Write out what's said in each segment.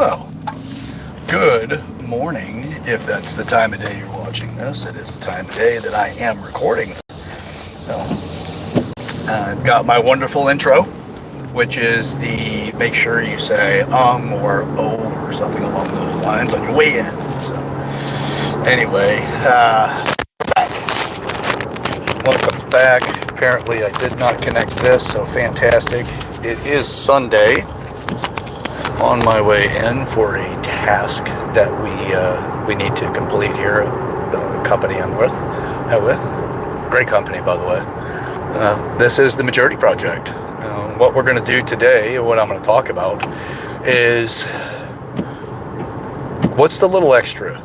Well, good morning, if that's the time of day you're watching this. It is the time of day that I am recording. So, I've got my wonderful intro, which is the make sure you say or oh or something along those lines on your way in. So, anyway, welcome back. Apparently, I did not connect this, so fantastic. It is Sunday. On my way in for a task that we need to complete here at the company I'm with. Great company, by the way. This is the Maturity Project. What we're going to do today, what I'm going to talk about, is what's the little extra?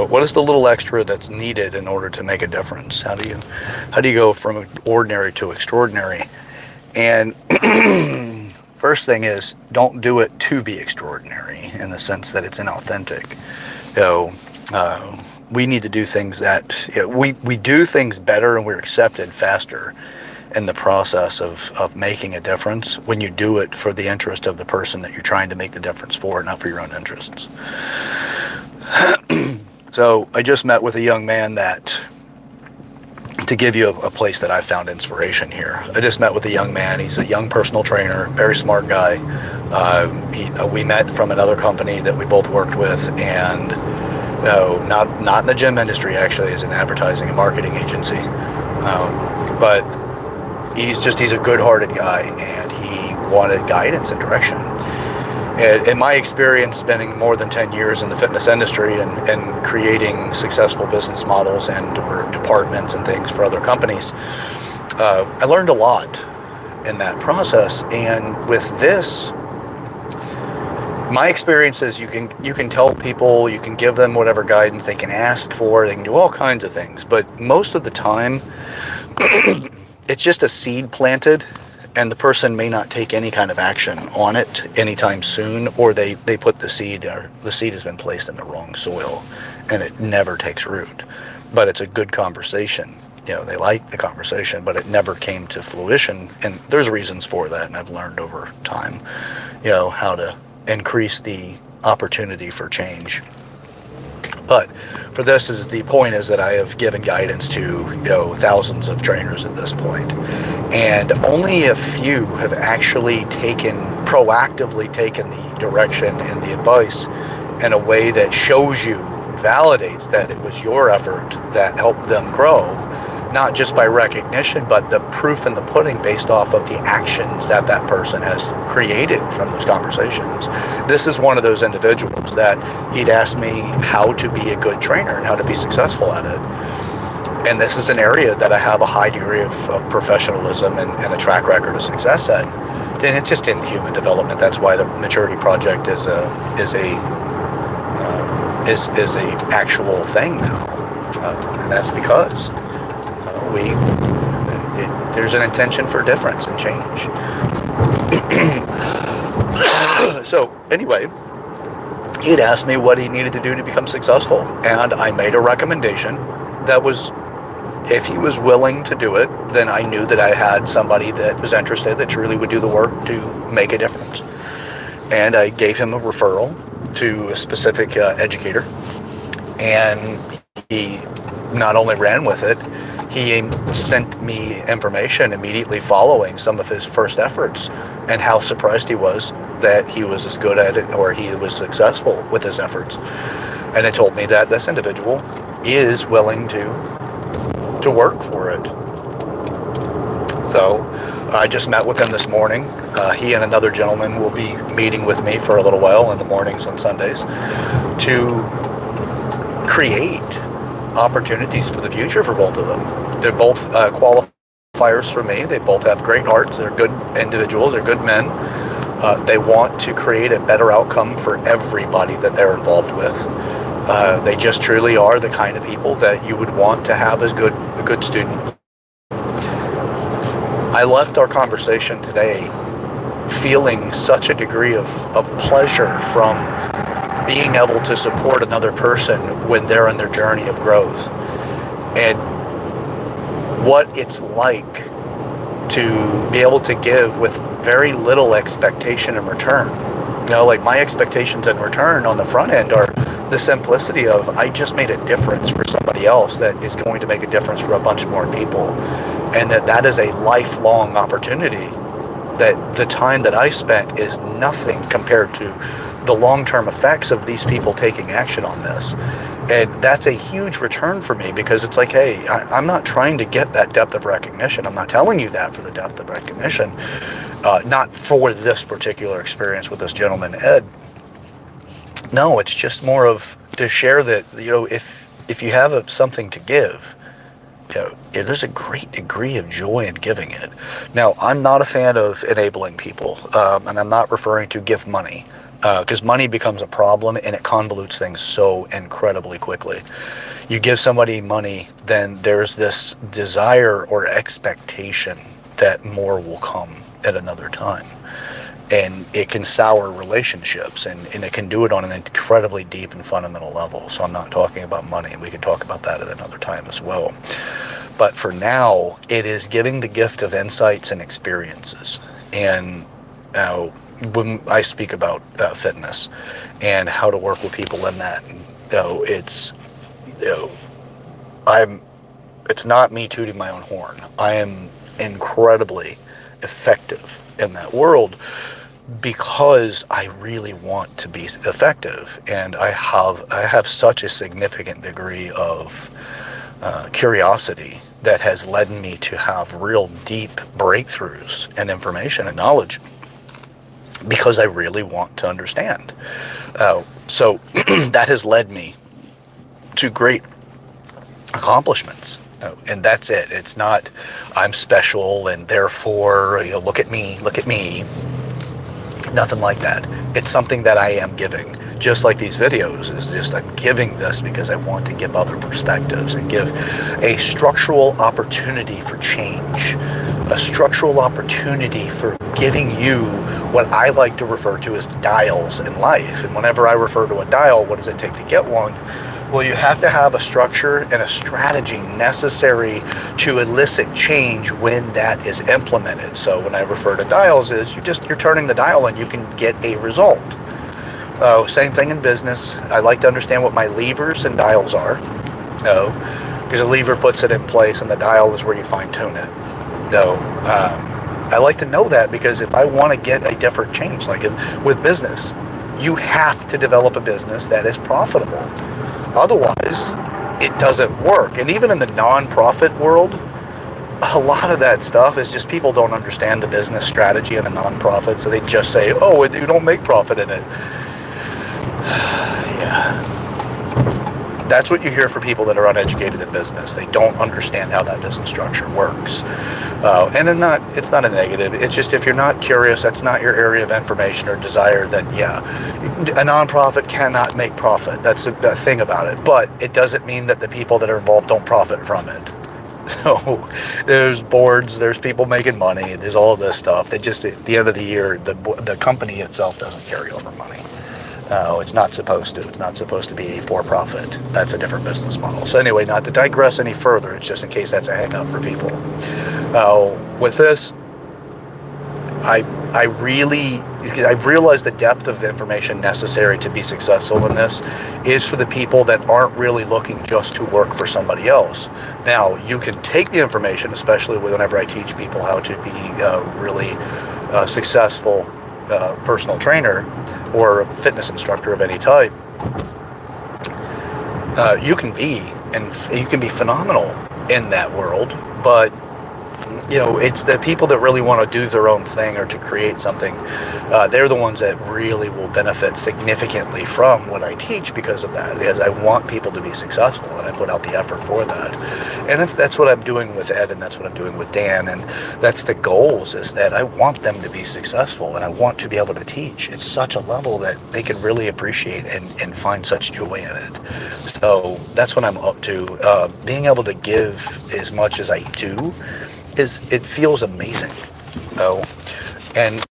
What is the little extra that's needed in order to make a difference? How do you go from ordinary to extraordinary? And first thing is, don't do it to be extraordinary in the sense that it's inauthentic. We need to do things that we do things better and we're accepted faster in the process of making a difference when you do it for the interest of the person that you're trying to make the difference for, not for your own interests. So I just met with a young man to give you a place that I found inspiration here. I just met with a young man. He's a young personal trainer, very smart guy. We met from another company that we both worked with, and not in the gym industry, actually, as an advertising and marketing agency. But he's a good-hearted guy, and he wanted guidance and direction. In my experience, spending more than 10 years in the fitness industry and creating successful business models and or departments and things for other companies, I learned a lot in that process. And with this, my experience is you can tell people, you can give them whatever guidance they can ask for, they can do all kinds of things. But most of the time, it's just a seed planted, and the person may not take any kind of action on it anytime soon, or they put the seed has been placed in the wrong soil and it never takes root. But it's a good conversation. They like the conversation, but it never came to fruition. And there's reasons for that, and I've learned over time, how to increase the opportunity for change. But for this, the point is that I have given guidance to thousands of trainers at this point, and only a few have actually proactively taken the direction and the advice in a way that shows you, validates that it was your effort that helped them grow, not just by recognition, but the proof in the pudding based off of the actions that person has created from those conversations. This is one of those individuals that he'd asked me how to be a good trainer and how to be successful at it. And this is an area that I have a high degree of professionalism and a track record of success in. And it's just in human development. That's why the Maturity Project is a actual thing now, and that's because there's an intention for difference and change. So anyway, he'd asked me what he needed to do to become successful, and I made a recommendation that was, if he was willing to do it, then I knew that I had somebody that was interested, that truly would do the work to make a difference. And I gave him a referral to a specific educator, and he not only ran with it, he sent me information immediately following some of his first efforts, and how surprised he was that he was as good at it, or he was successful with his efforts. And it told me that this individual is willing to work for it. So I just met with him this morning. He and another gentleman will be meeting with me for a little while in the mornings on Sundays to create opportunities for the future for both of them. They're both qualifiers for me. They both have great hearts. They're good individuals. They're good men. They want to create a better outcome for everybody that they're involved with. They just truly are the kind of people that you would want to have as a good student. I left our conversation today feeling such a degree of pleasure from being able to support another person when they're in their journey of growth, and what it's like to be able to give with very little expectation in return. like my expectations in return on the front end are the simplicity of I just made a difference for somebody else that is going to make a difference for a bunch more people, and that is a lifelong opportunity. That the time that I spent is nothing compared to the long-term effects of these people taking action on this. And that's a huge return for me, because it's like, hey, I'm not trying to get that depth of recognition. I'm not telling you that for the depth of recognition. Not for this particular experience with this gentleman, Ed. No, it's just more of to share that, if you have something to give, there's a great degree of joy in giving it. Now, I'm not a fan of enabling people, and I'm not referring to give money, because money becomes a problem and it convolutes things so incredibly quickly. You give somebody money, then there's this desire or expectation that more will come at another time. And it can sour relationships, and it can do it on an incredibly deep and fundamental level. So I'm not talking about money, and we can talk about that at another time as well. But for now, it is giving the gift of insights and experiences. And when I speak about fitness and how to work with people in that, it's not me tooting my own horn. I am incredibly effective in that world, because I really want to be effective, and I have such a significant degree of curiosity that has led me to have real deep breakthroughs and information and knowledge, because I really want to understand. So that has led me to great accomplishments. And that's it. It's not I'm special and therefore look at me. Nothing like that. It's something that I am giving. Just like these videos, is just I'm giving this because I want to give other perspectives and give a structural opportunity for change, a structural opportunity for giving you what I like to refer to as dials in life. And whenever I refer to a dial, what does it take to get one? Well, you have to have a structure and a strategy necessary to elicit change when that is implemented. So when I refer to dials, is you're turning the dial and you can get a result. Same thing in business. I like to understand what my levers and dials are. Because a lever puts it in place and the dial is where you fine tune it. I like to know that, because if I want to get a different change, like with business, you have to develop a business that is profitable. Otherwise, it doesn't work. And even in the non-profit world, a lot of that stuff is just people don't understand the business strategy in a non-profit, so they just say, oh, you don't make profit in it. Yeah. That's what you hear for people that are uneducated in business. They don't understand how that business structure works. And it's not a negative. It's just, if you're not curious, that's not your area of information or desire, then yeah, a nonprofit cannot make profit. That's the thing about it. But it doesn't mean that the people that are involved don't profit from it. So there's boards, there's people making money, there's all this stuff. They just, at the end of the year, the company itself doesn't carry over money. It's not supposed to. It's not supposed to be a for-profit. That's a different business model. So anyway, not to digress any further, it's just in case that's a hang-up for people. With this, I realize the depth of the information necessary to be successful in this is for the people that aren't really looking just to work for somebody else. Now, you can take the information, especially whenever I teach people how to be really successful personal trainer or a fitness instructor of any type. You can be phenomenal in that world, but it's the people that really want to do their own thing or to create something. They're the ones that really will benefit significantly from what I teach because of that. Because I want people to be successful, and I put out the effort for that. And if that's what I'm doing with Ed, and that's what I'm doing with Dan, and that's the goals, is that I want them to be successful, and I want to be able to teach at such a level that they can really appreciate and find such joy in it. So that's what I'm up to. Being able to give as much as I do, it feels amazing. And